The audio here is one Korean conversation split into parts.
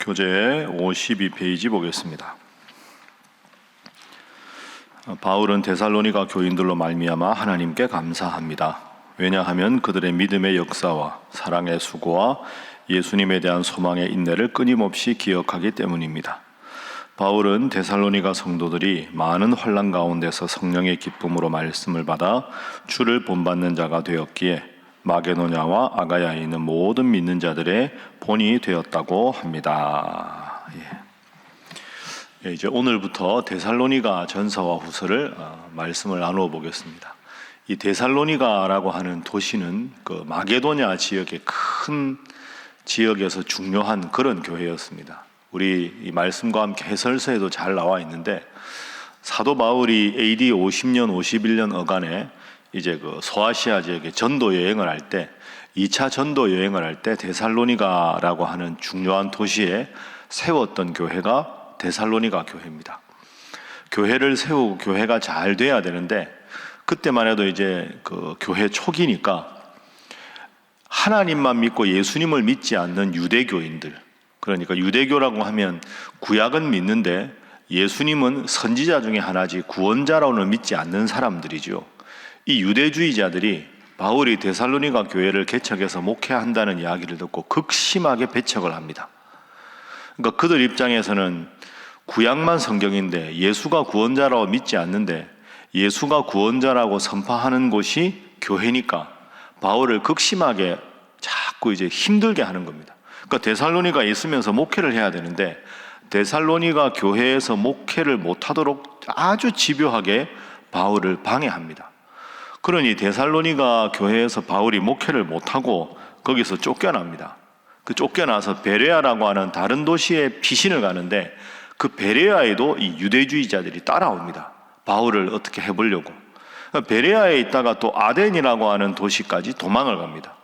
교재 52페이지 보겠습니다. 바울은 데살로니가 교인들로 말미암아 하나님께 감사합니다. 왜냐하면 그들의 믿음의 역사와 사랑의 수고와 예수님에 대한 소망의 인내를 끊임없이 기억하기 때문입니다. 바울은 데살로니가 성도들이 많은 환난 가운데서 성령의 기쁨으로 말씀을 받아 주를 본받는 자가 되었기에 마게도냐와 아가야에 있는 모든 믿는 자들의 본이 되었다고 합니다. 이제 오늘부터 데살로니가 전서와 후서를 말씀을 나누어 보겠습니다. 이 데살로니가라고 하는 도시는 그 마게도냐 지역의 큰 지역에서 중요한 그런 교회였습니다. 우리 이 말씀과 함께 해설서에도 잘 나와 있는데, 사도 바울이 AD 50년, 51년 어간에 이제 그 소아시아 지역에 전도 여행을 할 때, 2차 전도 여행을 할 때 데살로니가라고 하는 중요한 도시에 세웠던 교회가 데살로니가 교회입니다. 교회를 세우고 교회가 잘 돼야 되는데, 그때만 해도 이제 그 교회 초기니까 하나님만 믿고 예수님을 믿지 않는 유대교인들, 그러니까 유대교라고 하면 구약은 믿는데 예수님은 선지자 중에 하나지 구원자라고는 믿지 않는 사람들이죠. 이 유대주의자들이 바울이 데살로니가 교회를 개척해서 목회한다는 이야기를 듣고 극심하게 배척을 합니다. 그러니까 그들 입장에서는 구약만 성경인데 예수가 구원자라고 믿지 않는데 예수가 구원자라고 선포하는 곳이 교회니까 바울을 극심하게 자꾸 이제 힘들게 하는 겁니다. 그러니까 데살로니가에 있으면서 목회를 해야 되는데 데살로니가 교회에서 목회를 못하도록 아주 집요하게 바울을 방해합니다. 그러니 데살로니가 교회에서 바울이 목회를 못하고 거기서 쫓겨납니다. 그 쫓겨나서 베레아라고 하는 다른 도시에 피신을 가는데, 그 베레아에도 이 유대주의자들이 따라옵니다. 바울을 어떻게 해보려고. 베레아에 있다가 또 아덴이라고 하는 도시까지 도망을 갑니다.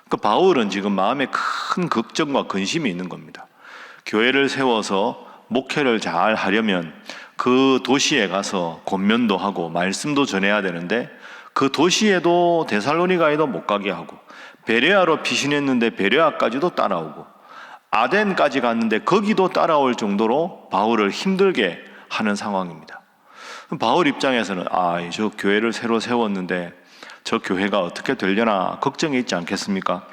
그 바울은 지금 마음에 큰 걱정과 근심이 있는 겁니다. 교회를 세워서 목회를 잘 하려면 그 도시에 가서 권면도 하고 말씀도 전해야 되는데, 그 도시에도 데살로니가에도 못 가게 하고, 베레아로 피신했는데 베레아까지도 따라오고, 아덴까지 갔는데 거기도 따라올 정도로 바울을 힘들게 하는 상황입니다. 바울 입장에서는 저 교회를 새로 세웠는데 저 교회가 어떻게 되려나 걱정이 있지 않겠습니까?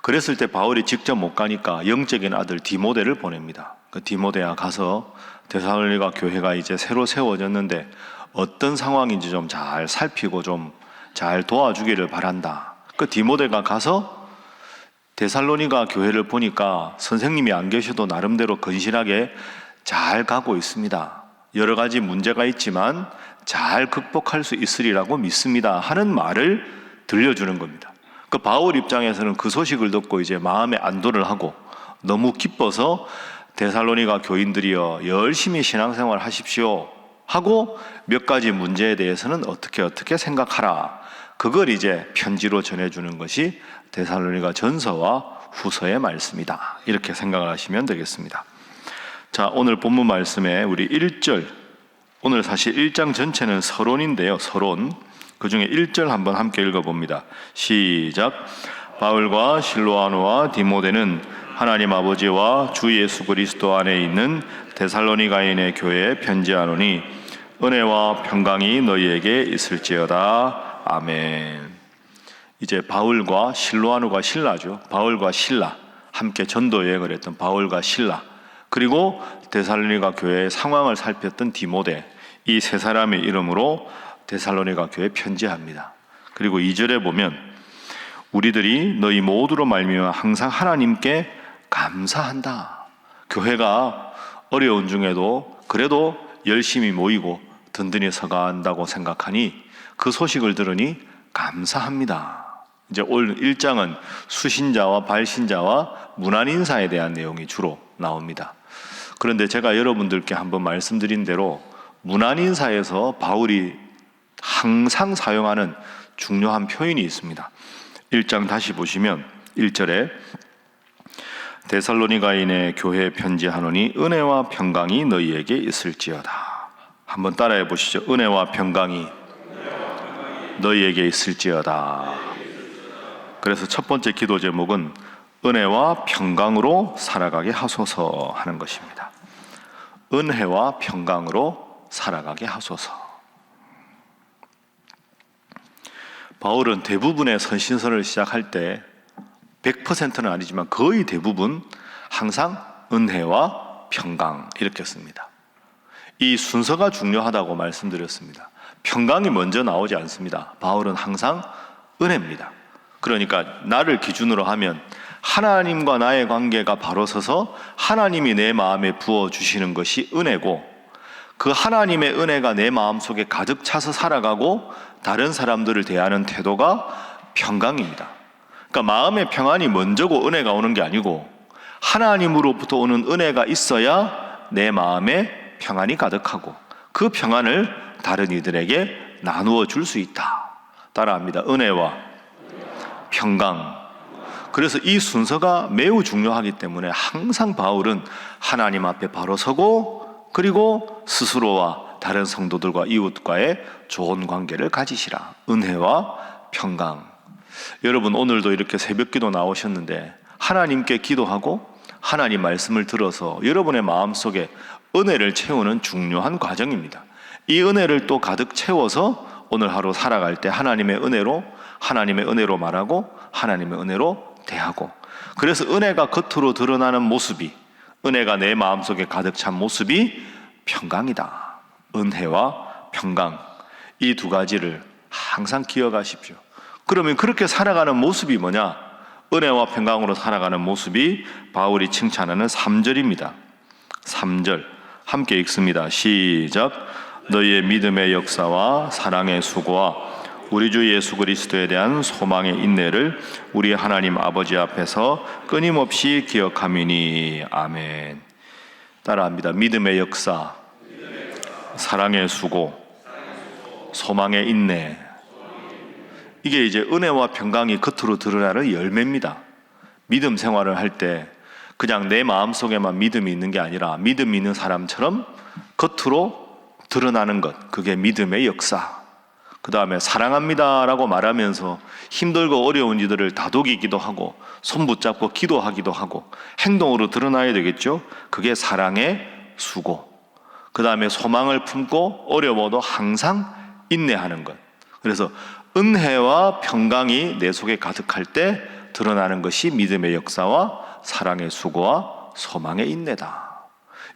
그랬을 때 바울이 직접 못 가니까 영적인 아들 디모데를 보냅니다. 그 디모데야, 가서 데살로니가 교회가 이제 새로 세워졌는데 어떤 상황인지 좀 잘 살피고 좀 잘 도와주기를 바란다. 그 디모데가 가서 데살로니가 교회를 보니까 선생님이 안 계셔도 나름대로 건실하게 잘 가고 있습니다. 여러 가지 문제가 있지만 잘 극복할 수 있으리라고 믿습니다 하는 말을 들려주는 겁니다. 그 바울 입장에서는 그 소식을 듣고 이제 마음에 안도를 하고 너무 기뻐서 데살로니가 교인들이여 열심히 신앙생활 하십시오 하고 몇 가지 문제에 대해서는 어떻게 생각하라, 그걸 이제 편지로 전해주는 것이 데살로니가 전서와 후서의 말씀이다, 이렇게 생각을 하시면 되겠습니다. 자, 오늘 본문 말씀에 우리 1절, 오늘 사실 1장 전체는 서론인데요, 서론. 그 중에 1절 한번 함께 읽어봅니다. 시작. 바울과 실로아노와 디모데는 하나님 아버지와 주 예수 그리스도 안에 있는 데살로니가인의 교회에 편지하노니 은혜와 평강이 너희에게 있을지어다. 아멘. 이제 바울과 실로아노가 신라죠. 바울과 신라, 함께 전도 여행을 했던 바울과 신라, 그리고 데살로니가 교회의 상황을 살폈던 디모데, 이 세 사람의 이름으로 데살로니가 교회에 편지합니다. 그리고 2절에 보면 우리들이 너희 모두로 말미암아 항상 하나님께 감사한다. 교회가 어려운 중에도 그래도 열심히 모이고 든든히 서간다고 생각하니 그 소식을 들으니 감사합니다. 이제 오늘 1장은 수신자와 발신자와 문안인사에 대한 내용이 주로 나옵니다. 그런데 제가 여러분들께 한번 말씀드린 대로 문안인사에서 바울이 항상 사용하는 중요한 표현이 있습니다. 1장 다시 보시면 1절에 데살로니가인의 교회에 편지하노니 은혜와 평강이 너희에게 있을지어다. 한번 따라해 보시죠. 은혜와 평강이 너희에게 있을지어다. 그래서 첫 번째 기도 제목은 은혜와 평강으로 살아가게 하소서 하는 것입니다. 은혜와 평강으로 살아가게 하소서. 바울은 대부분의 선신서를 시작할 때 100%는 아니지만 거의 대부분 항상 은혜와 평강 이렇게 씁니다. 이 순서가 중요하다고 말씀드렸습니다. 평강이 먼저 나오지 않습니다. 바울은 항상 은혜입니다. 그러니까 나를 기준으로 하면 하나님과 나의 관계가 바로 서서 하나님이 내 마음에 부어주시는 것이 은혜고, 그 하나님의 은혜가 내 마음속에 가득 차서 살아가고 다른 사람들을 대하는 태도가 평강입니다. 그러니까 마음의 평안이 먼저고 은혜가 오는 게 아니고, 하나님으로부터 오는 은혜가 있어야 내 마음에 평안이 가득하고 그 평안을 다른 이들에게 나누어 줄 수 있다. 따라합니다. 은혜와 평강. 그래서 이 순서가 매우 중요하기 때문에 항상 바울은 하나님 앞에 바로 서고, 그리고 스스로와 다른 성도들과 이웃과의 좋은 관계를 가지시라. 은혜와 평강. 여러분, 오늘도 이렇게 새벽기도 나오셨는데 하나님께 기도하고 하나님 말씀을 들어서 여러분의 마음속에 은혜를 채우는 중요한 과정입니다. 이 은혜를 또 가득 채워서 오늘 하루 살아갈 때 하나님의 은혜로 말하고 하나님의 은혜로 대하고, 그래서 은혜가 겉으로 드러나는 모습이, 은혜가 내 마음속에 가득 찬 모습이 평강이다. 은혜와 평강, 이 두 가지를 항상 기억하십시오. 그러면 그렇게 살아가는 모습이 뭐냐? 은혜와 평강으로 살아가는 모습이 바울이 칭찬하는 3절입니다. 3절 함께 읽습니다. 시작. 너희의 믿음의 역사와 사랑의 수고와 우리 주 예수 그리스도에 대한 소망의 인내를 우리 하나님 아버지 앞에서 끊임없이 기억함이니. 아멘. 따라합니다. 믿음의 역사, 사랑의 수고, 소망의 인내. 이게 이제 은혜와 평강이 겉으로 드러나는 열매입니다. 믿음 생활을 할 때 그냥 내 마음속에만 믿음이 있는 게 아니라 믿음이 있는 사람처럼 겉으로 드러나는 것, 그게 믿음의 역사. 그 다음에 사랑합니다 라고 말하면서 힘들고 어려운 이들을 다독이기도 하고 손 붙잡고 기도하기도 하고 행동으로 드러나야 되겠죠. 그게 사랑의 수고. 그 다음에 소망을 품고 어려워도 항상 인내하는 것. 그래서 은혜와 평강이 내 속에 가득할 때 드러나는 것이 믿음의 역사와 사랑의 수고와 소망의 인내다.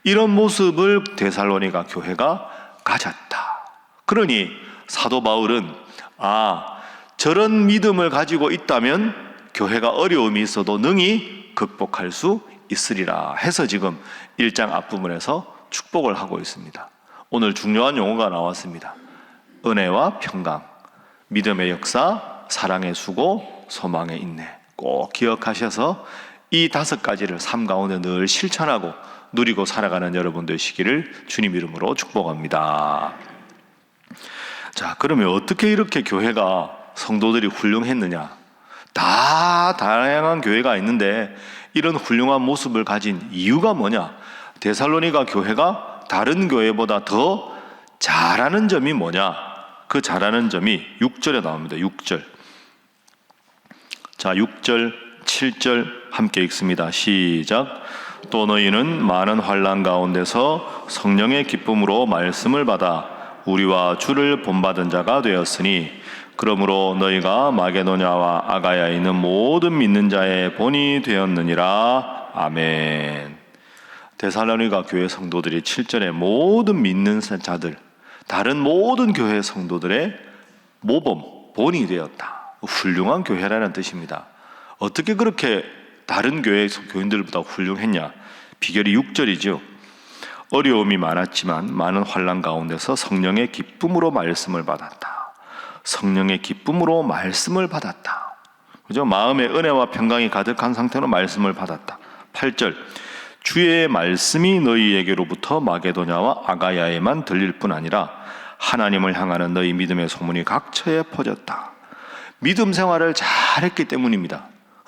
이런 모습을 데살로니가 교회가 가졌다. 그러니 사도 바울은 저런 믿음을 가지고 있다면 교회가 어려움이 있어도 능히 극복할 수 있으리라 해서 지금 1장 앞부분에서 축복을 하고 있습니다. 오늘 중요한 용어가 나왔습니다. 은혜와 평강, 믿음의 역사, 사랑의 수고, 소망의 인내. 꼭 기억하셔서 이 5가지를 삶 가운데 늘 실천하고 누리고 살아가는 여러분 되시기를 주님 이름으로 축복합니다. 자, 그러면 어떻게 이렇게 교회가 성도들이 훌륭했느냐? 다 다양한 교회가 있는데 이런 훌륭한 모습을 가진 이유가 뭐냐? 데살로니가 교회가 다른 교회보다 더 잘하는 점이 뭐냐? 그 잘하는 점이 6절에 나옵니다. 6절. 자, 6절, 7절 함께 읽습니다. 시작. 또 너희는 많은 환난 가운데서 성령의 기쁨으로 말씀을 받아 우리와 주를 본받은 자가 되었으니 그러므로 너희가 마게도냐와 아가야에 있는 모든 믿는 자의 본이 되었느니라. 아멘. 데살로니가 교회 성도들이 7절에 모든 믿는 자들, 다른 모든 교회 성도들의 모범, 본이 되었다. 훌륭한 교회라는 뜻입니다. 어떻게 그렇게 다른 교회 교인들보다 훌륭했냐? 비결이 6절이죠. 어려움이 많았지만 많은 환난 가운데서 성령의 기쁨으로 말씀을 받았다. 성령의 기쁨으로 말씀을 받았다. 그죠? 마음의 은혜와 평강이 가득한 상태로 말씀을 받았다. 8절. 주의 말씀이 너희에게로부터 마게도냐와 아가야에만 들릴 뿐 아니라 하나님을 향하는 너희 믿음의 소문이 각처에 퍼졌다. 믿음 생활을 잘했기 때문입니다.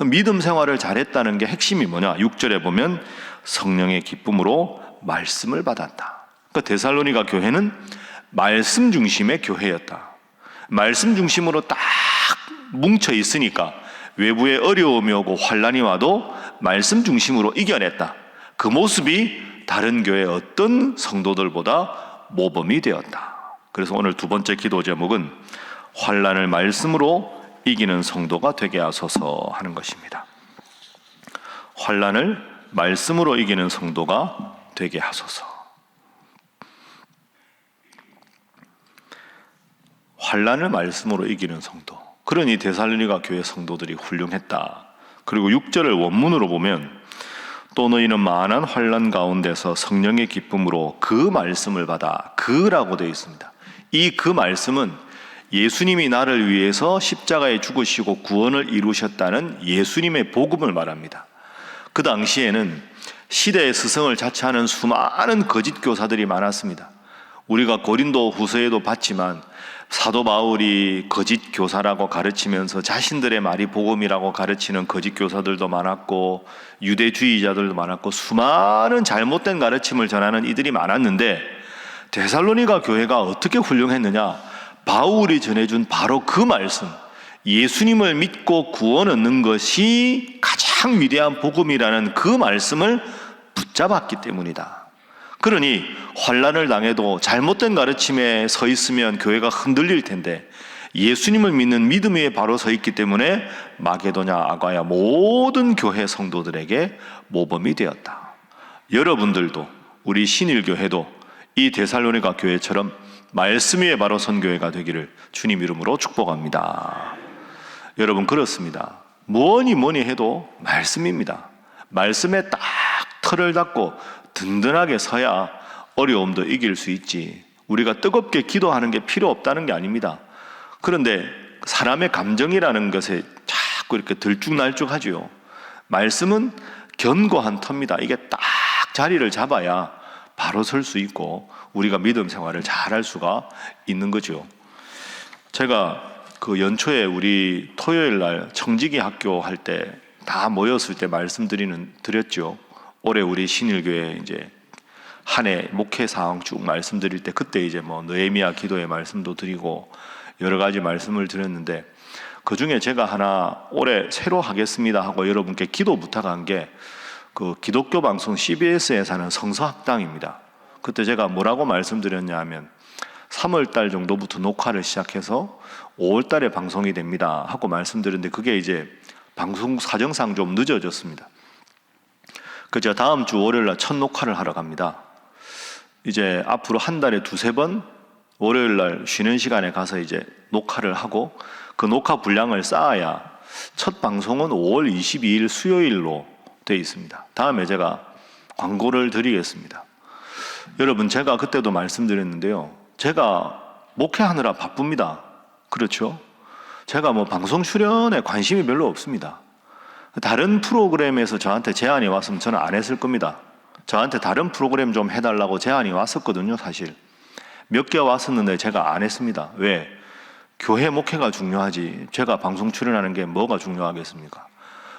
믿음 생활을 잘했다는 게 핵심이 뭐냐? 6절에 보면 성령의 기쁨으로 말씀을 받았다. 그러니까 데살로니가 교회는 말씀 중심의 교회였다. 말씀 중심으로 딱 뭉쳐 있으니까 외부에 어려움이 오고 환난이 와도 말씀 중심으로 이겨냈다. 그 모습이 다른 교회 어떤 성도들보다 모범이 되었다. 그래서 오늘 두 번째 기도 제목은 환난을 말씀으로 이기는 성도가 되게 하소서 하는 것입니다. 환난을 말씀으로 이기는 성도가 되게 하소서. 환난을 말씀으로 이기는 성도. 그러니 데살로니가 교회 성도들이 훌륭했다. 그리고 6절을 원문으로 보면 또 너희는 많은 환난 가운데서 성령의 기쁨으로 그 말씀을 받아. 그라고 되어 있습니다. 이 그 말씀은 예수님이 나를 위해서 십자가에 죽으시고 구원을 이루셨다는 예수님의 복음을 말합니다. 그 당시에는 시대의 스승을 자처하는 수많은 거짓 교사들이 많았습니다. 우리가 고린도 후서에도 봤지만 사도 바울이 거짓 교사라고 가르치면서 자신들의 말이 복음이라고 가르치는 거짓 교사들도 많았고 유대주의자들도 많았고 수많은 잘못된 가르침을 전하는 이들이 많았는데 데살로니가 교회가 어떻게 훌륭했느냐? 바울이 전해준 바로 그 말씀, 예수님을 믿고 구원 얻는 것이 가장 위대한 복음이라는 그 말씀을 붙잡았기 때문이다. 그러니 환난을 당해도 잘못된 가르침에 서 있으면 교회가 흔들릴 텐데 예수님을 믿는 믿음 위에 바로 서 있기 때문에 마게도냐 아가야 모든 교회 성도들에게 모범이 되었다. 여러분들도 우리 신일교회도 이 데살로니가 교회처럼 말씀 위에 바로 선 교회가 되기를 주님 이름으로 축복합니다. 여러분 그렇습니다. 뭐니 해도 말씀입니다. 말씀에 딱 털을 닫고 든든하게 서야 어려움도 이길 수 있지. 우리가 뜨겁게 기도하는 게 필요 없다는 게 아닙니다. 그런데 사람의 감정이라는 것에 자꾸 이렇게 들쭉날쭉하지요. 말씀은 견고한 터입니다. 이게 딱 자리를 잡아야 바로 설 수 있고 우리가 믿음 생활을 잘할 수가 있는 거죠. 제가 그 연초에 우리 토요일 날 청지기 학교 할 때 다 모였을 때 드렸죠. 올해 우리 신일교회 이제 한 해 목회 사항 쭉 말씀드릴 때 그때 이제 뭐 느헤미야 기도의 말씀도 드리고 여러 가지 말씀을 드렸는데 그 중에 제가 하나 올해 새로 하겠습니다 하고 여러분께 기도 부탁한 게 그 기독교 방송 CBS에서 하는 성서학당입니다. 그때 제가 뭐라고 말씀드렸냐 하면 3월 달 정도부터 녹화를 시작해서 5월 달에 방송이 됩니다 하고 말씀드렸는데 그게 이제 방송 사정상 좀 늦어졌습니다. 그 제가 다음 주 월요일 날 첫 녹화를 하러 갑니다. 이제 앞으로 한 달에 2-3번 월요일 날 쉬는 시간에 가서 이제 녹화를 하고 그 녹화 분량을 쌓아야 첫 방송은 5월 22일 수요일로 되어 있습니다. 다음에 제가 광고를 드리겠습니다. 여러분 제가 그때도 말씀드렸는데요. 제가 목회하느라 바쁩니다. 그렇죠? 제가 뭐 방송 출연에 관심이 별로 없습니다. 다른 프로그램에서 저한테 제안이 왔으면 저는 안 했을 겁니다. 저한테 다른 프로그램 좀 해달라고 제안이 왔었거든요. 사실 몇 개 왔었는데 제가 안 했습니다. 왜? 교회 목회가 중요하지 제가 방송 출연하는 게 뭐가 중요하겠습니까?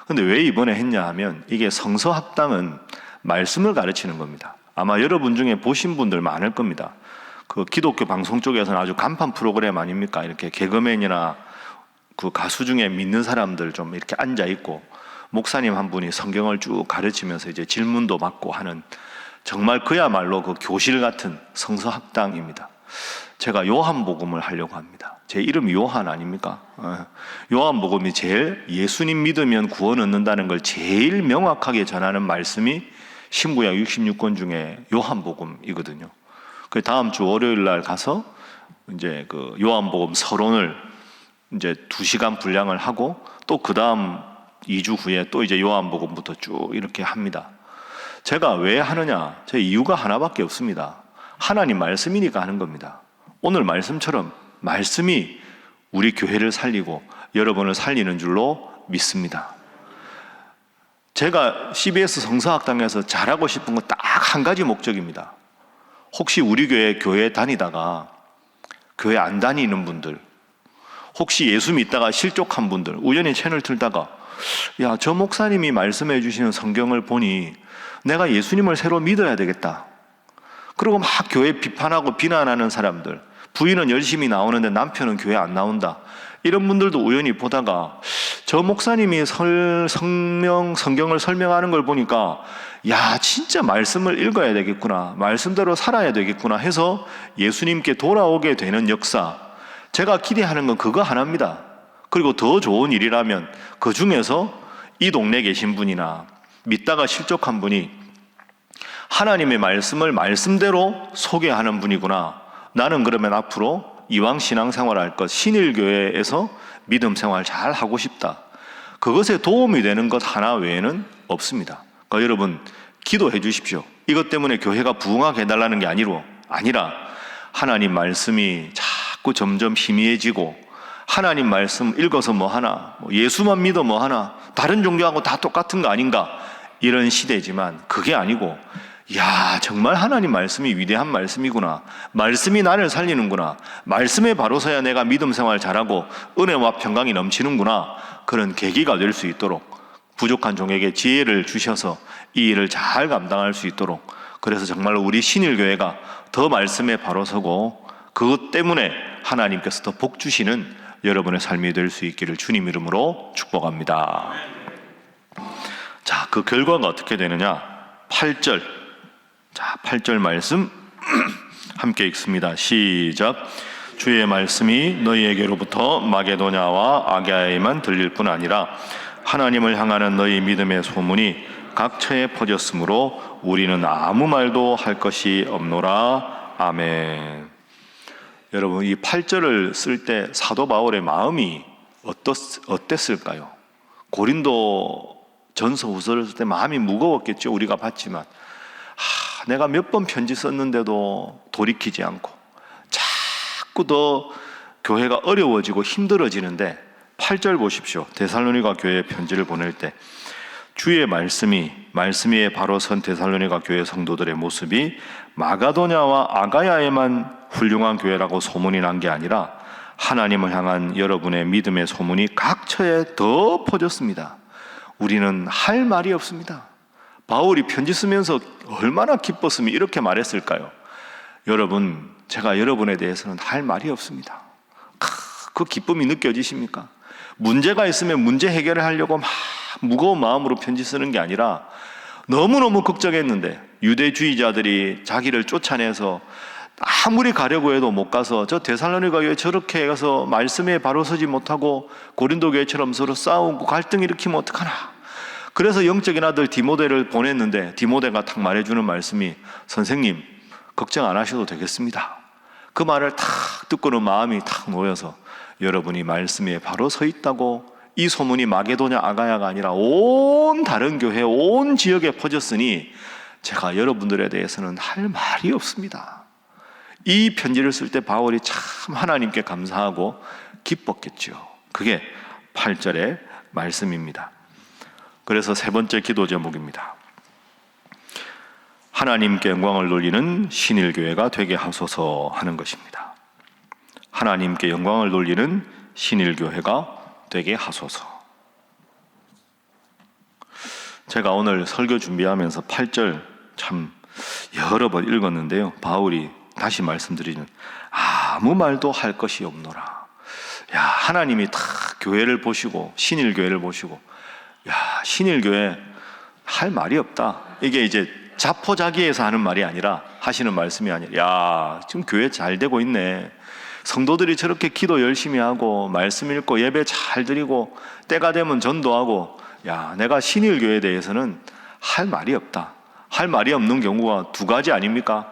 근데 왜 이번에 했냐 하면 이게 성서학당은 말씀을 가르치는 겁니다. 아마 여러분 중에 보신 분들 많을 겁니다. 그 기독교 방송 쪽에서는 아주 간판 프로그램 아닙니까? 이렇게 개그맨이나 그 가수 중에 믿는 사람들 좀 이렇게 앉아 있고 목사님 한 분이 성경을 쭉 가르치면서 이제 질문도 받고 하는 정말 그야말로 그 교실 같은 성서학당입니다. 제가 요한복음을 하려고 합니다. 제 이름이 요한 아닙니까? 요한복음이 제일 예수님 믿으면 구원 얻는다는 걸 제일 명확하게 전하는 말씀이 신구약 66권 중에 요한복음이거든요. 그 다음 주 월요일 날 가서 이제 그 요한복음 서론을 이제 2시간 분량을 하고 또 그 다음 2주 후에 또 이제 요한복음부터 쭉 이렇게 합니다. 제가 왜 하느냐? 제 이유가 하나밖에 없습니다. 하나님 말씀이니까 하는 겁니다. 오늘 말씀처럼 말씀이 우리 교회를 살리고 여러분을 살리는 줄로 믿습니다. 제가 CBS 성서학당에서 잘하고 싶은 건 딱 한 가지 목적입니다. 혹시 우리 교회 다니다가 교회 안 다니는 분들, 혹시 예수 믿다가 실족한 분들, 우연히 채널 틀다가 야, 저 목사님이 말씀해 주시는 성경을 보니 내가 예수님을 새로 믿어야 되겠다. 그리고 막 교회 비판하고 비난하는 사람들, 부인은 열심히 나오는데 남편은 교회 안 나온다. 이런 분들도 우연히 보다가 저 목사님이 성경을 설명하는 걸 보니까 야, 진짜 말씀을 읽어야 되겠구나, 말씀대로 살아야 되겠구나 해서 예수님께 돌아오게 되는 역사, 제가 기대하는 건 그거 하나입니다. 그리고 더 좋은 일이라면 그 중에서 이 동네에 계신 분이나 믿다가 실족한 분이 하나님의 말씀을 말씀대로 소개하는 분이구나, 나는 그러면 앞으로 이왕 신앙생활 할 것 신일교회에서 믿음 생활 잘 하고 싶다, 그것에 도움이 되는 것 하나 외에는 없습니다. 그러니까 여러분 기도해 주십시오. 이것 때문에 교회가 부흥하게 해달라는 게 아니라 하나님 말씀이 자꾸 점점 희미해지고, 하나님 말씀 읽어서 뭐 하나, 예수만 믿어 뭐 하나, 다른 종교하고 다 똑같은 거 아닌가, 이런 시대지만 그게 아니고, 야, 정말 하나님 말씀이 위대한 말씀이구나, 말씀이 나를 살리는구나, 말씀에 바로 서야 내가 믿음 생활 잘하고 은혜와 평강이 넘치는구나, 그런 계기가 될 수 있도록 부족한 종에게 지혜를 주셔서 이 일을 잘 감당할 수 있도록, 그래서 정말로 우리 신일교회가 더 말씀에 바로 서고 그것 때문에 하나님께서 더 복 주시는 여러분의 삶이 될 수 있기를 주님 이름으로 축복합니다. 자, 그 결과가 어떻게 되느냐? 8절. 자, 8절 말씀 함께 읽습니다. 시작. 주의 말씀이 너희에게로부터 마게도냐와 아가야에만 들릴 뿐 아니라 하나님을 향하는 너희 믿음의 소문이 각처에 퍼졌으므로 우리는 아무 말도 할 것이 없노라. 아멘. 여러분, 이 8절을 쓸 때 사도 바울의 마음이 어땠을까요? 고린도 전서 후서를 쓸 때 마음이 무거웠겠죠. 우리가 봤지만 내가 몇 번 편지 썼는데도 돌이키지 않고 자꾸 더 교회가 어려워지고 힘들어지는데, 8절 보십시오. 데살로니가 교회에 편지를 보낼 때 주의 말씀 위에 바로 선 데살로니가 교회 성도들의 모습이 마가도냐와 아가야에만 훌륭한 교회라고 소문이 난 게 아니라 하나님을 향한 여러분의 믿음의 소문이 각처에 더 퍼졌습니다. 우리는 할 말이 없습니다. 바울이 편지 쓰면서 얼마나 기뻤으면 이렇게 말했을까요? 여러분, 제가 여러분에 대해서는 할 말이 없습니다. 그 기쁨이 느껴지십니까? 문제가 있으면 문제 해결을 하려고 막 무거운 마음으로 편지 쓰는 게 아니라 너무너무 걱정했는데 유대주의자들이 자기를 쫓아내서 아무리 가려고 해도 못 가서 저 데살로니가 교회 저렇게 가서 말씀에 바로 서지 못하고 고린도 교회처럼 서로 싸우고 갈등 일으키면 어떡하나. 그래서 영적인 아들 디모데를 보냈는데 디모데가 탁 말해주는 말씀이, 선생님 걱정 안 하셔도 되겠습니다. 그 말을 탁 듣고는 마음이 탁 놓여서 여러분이 말씀에 바로 서 있다고 이 소문이 마게도냐 아가야가 아니라 온 다른 교회 온 지역에 퍼졌으니 제가 여러분들에 대해서는 할 말이 없습니다. 이 편지를 쓸 때 바울이 참 하나님께 감사하고 기뻤겠죠. 그게 8절의 말씀입니다. 그래서 세 번째 기도 제목입니다. 하나님께 영광을 돌리는 신일교회가 되게 하소서 하는 것입니다. 하나님께 영광을 돌리는 신일교회가 되게 하소서. 제가 오늘 설교 준비하면서 8절 참 여러 번 읽었는데요, 바울이 다시 말씀드리는 아무 말도 할 것이 없노라. 야, 하나님이 다 교회를 보시고 신일교회를 보시고, 야, 신일교회 할 말이 없다. 이게 이제 자포자기해서 하는 말이 아니라, 하시는 말씀이 아니라, 야, 지금 교회 잘 되고 있네. 성도들이 저렇게 기도 열심히 하고 말씀 읽고 예배 잘 드리고 때가 되면 전도하고, 야, 내가 신일교회에 대해서는 할 말이 없다. 할 말이 없는 경우가 두 가지 아닙니까?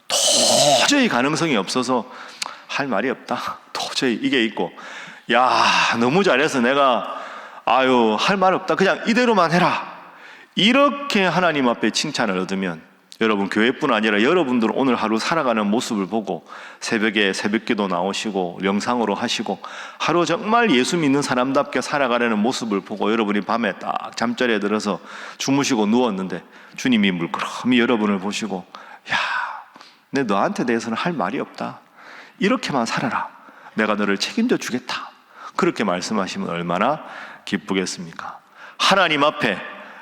도저히 가능성이 없어서 할 말이 없다. 도저히 이게 있고, 야, 너무 잘해서 내가 할 말 없다. 그냥 이대로만 해라. 이렇게 하나님 앞에 칭찬을 얻으면 여러분 교회뿐 아니라 여러분들 오늘 하루 살아가는 모습을 보고 새벽에 새벽기도 나오시고 영상으로 하시고 하루 정말 예수 믿는 사람답게 살아가려는 모습을 보고 여러분이 밤에 딱 잠자리에 들어서 주무시고 누웠는데 주님이 물끄러미 여러분을 보시고, 야, 내 너한테 대해서는 할 말이 없다. 이렇게만 살아라. 내가 너를 책임져 주겠다. 그렇게 말씀하시면 얼마나 기쁘겠습니까? 하나님 앞에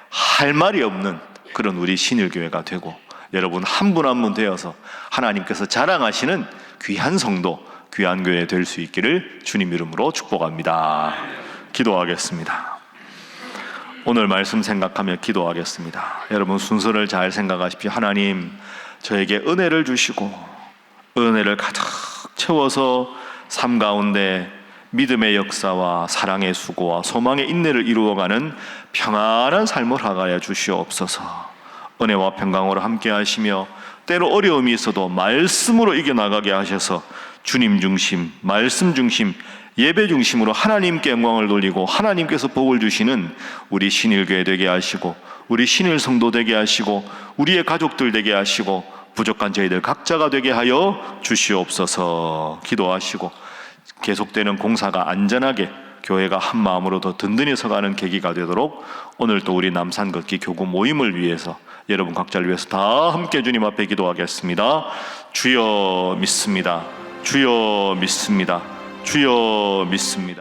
할 말이 없는 그런 우리 신일교회가 되고 여러분 한 분 한 분 되어서 하나님께서 자랑하시는 귀한 성도, 귀한 교회 될 수 있기를 주님 이름으로 축복합니다. 기도하겠습니다. 오늘 말씀 생각하며 기도하겠습니다. 여러분 순서를 잘 생각하십시오. 하나님, 저에게 은혜를 주시고 은혜를 가득 채워서 삶 가운데 믿음의 역사와 사랑의 수고와 소망의 인내를 이루어가는 평안한 삶을 하게 주시옵소서. 은혜와 평강으로 함께 하시며 때로 어려움이 있어도 말씀으로 이겨나가게 하셔서 주님 중심, 말씀 중심, 예배 중심으로 하나님께 영광을 돌리고 하나님께서 복을 주시는 우리 신일교회 되게 하시고 우리 신일 성도 되게 하시고 우리의 가족들 되게 하시고 부족한 저희들 각자가 되게 하여 주시옵소서. 기도하시고 계속되는 공사가 안전하게 교회가 한 마음으로 더 든든히 서가는 계기가 되도록 오늘 또 우리 남산걷기 교구 모임을 위해서 여러분 각자를 위해서 다 함께 주님 앞에 기도하겠습니다. 주여 믿습니다. 주여 믿습니다. 주여 믿습니다.